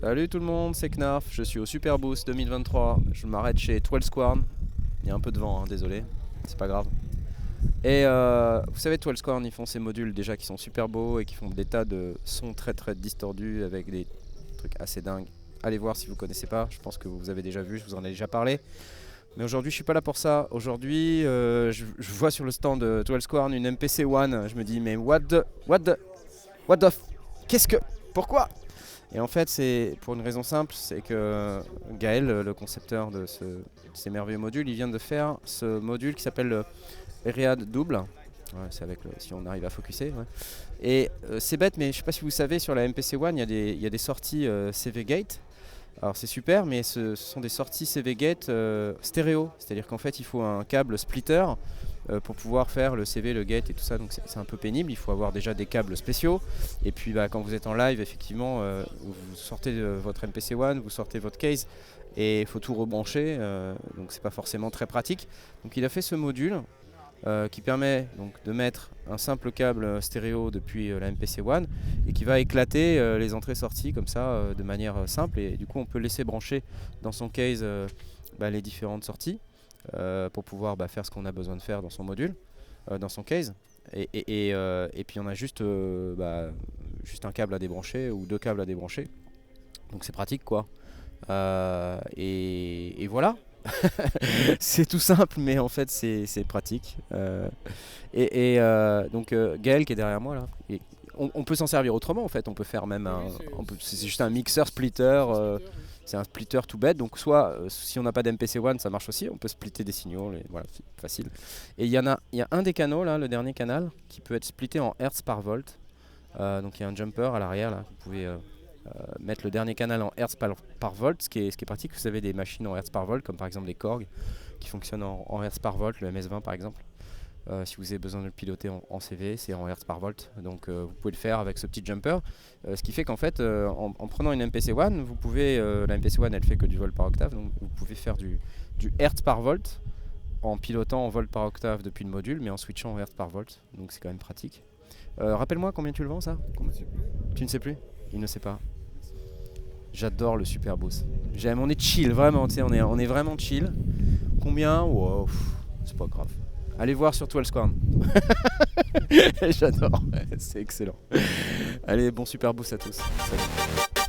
Salut tout le monde, c'est Knarf, je suis au Super Boost 2023, je m'arrête chez 12 Squarn, il y a un peu de vent, hein, désolé, c'est pas grave. Et vous savez 12 Squarn, ils font ces modules déjà qui sont super beaux et qui font des tas de sons très distordus avec des trucs assez dingues. Allez voir si vous connaissez pas, je pense que vous avez déjà vu, je vous en ai déjà parlé. Mais aujourd'hui je suis pas là pour ça, aujourd'hui je vois sur le stand de 12 Squarn une MPC One, je me dis mais what the, qu'est-ce que, pourquoi? Et en fait, c'est pour une raison simple, c'est que Gaël, le concepteur de ces merveilleux modules, il vient de faire ce module qui s'appelle le Eriad double. Ouais, c'est avec si on arrive à focuser. Ouais. Et c'est bête, mais je ne sais pas si vous savez, sur la MPC One, il y a des sorties CV Gate. Alors c'est super, mais ce sont des sorties CV Gate stéréo. C'est-à-dire qu'en fait, il faut un câble splitter pour pouvoir faire le CV, le gate et tout ça, donc c'est un peu pénible, il faut avoir déjà des câbles spéciaux. Et puis quand vous êtes en live, effectivement, vous sortez votre MPC One, vous sortez votre case et il faut tout rebrancher, donc c'est pas forcément très pratique. Donc il a fait ce module qui permet donc de mettre un simple câble stéréo depuis la MPC One et qui va éclater les entrées-sorties comme ça de manière simple, et du coup on peut laisser brancher dans son case les différentes sorties. Pour pouvoir faire ce qu'on a besoin de faire dans son module, dans son case. Et puis on a juste un câble à débrancher ou deux câbles à débrancher. Donc c'est pratique quoi. Et voilà. C'est tout simple, mais en fait c'est pratique. Donc Gaël qui est derrière moi là. On peut s'en servir autrement en fait. On peut faire même c'est juste un mixeur splitter. C'est un splitter tout bête, donc soit si on n'a pas d'MPC One ça marche aussi, on peut splitter des signaux, voilà, facile. Et il y a un des canaux là, le dernier canal, qui peut être splitté en Hertz par volt. Donc il y a un jumper à l'arrière là, vous pouvez mettre le dernier canal en Hertz par volt, ce qui est pratique. Vous avez des machines en Hertz par volt, comme par exemple des Korg qui fonctionnent en Hertz par volt, le MS-20 par exemple. Si vous avez besoin de le piloter en CV, c'est en Hertz par volt, donc vous pouvez le faire avec ce petit jumper, ce qui fait qu'en fait en prenant une MPC One, vous pouvez, la MPC One elle fait que du volt par octave, donc vous pouvez faire du Hertz par volt en pilotant en volt par octave depuis le module, mais en switchant en Hertz par volt, donc c'est quand même pratique. Rappelle-moi combien tu le vends ça? Tu ne sais plus? Il ne sait pas. J'adore le Super Boost. On est chill, vraiment, tu sais, on est vraiment chill. Combien? Wow, c'est pas grave. Allez voir sur 12 Squarn. J'adore, c'est excellent. Allez, bon Super Boost à tous. Salut.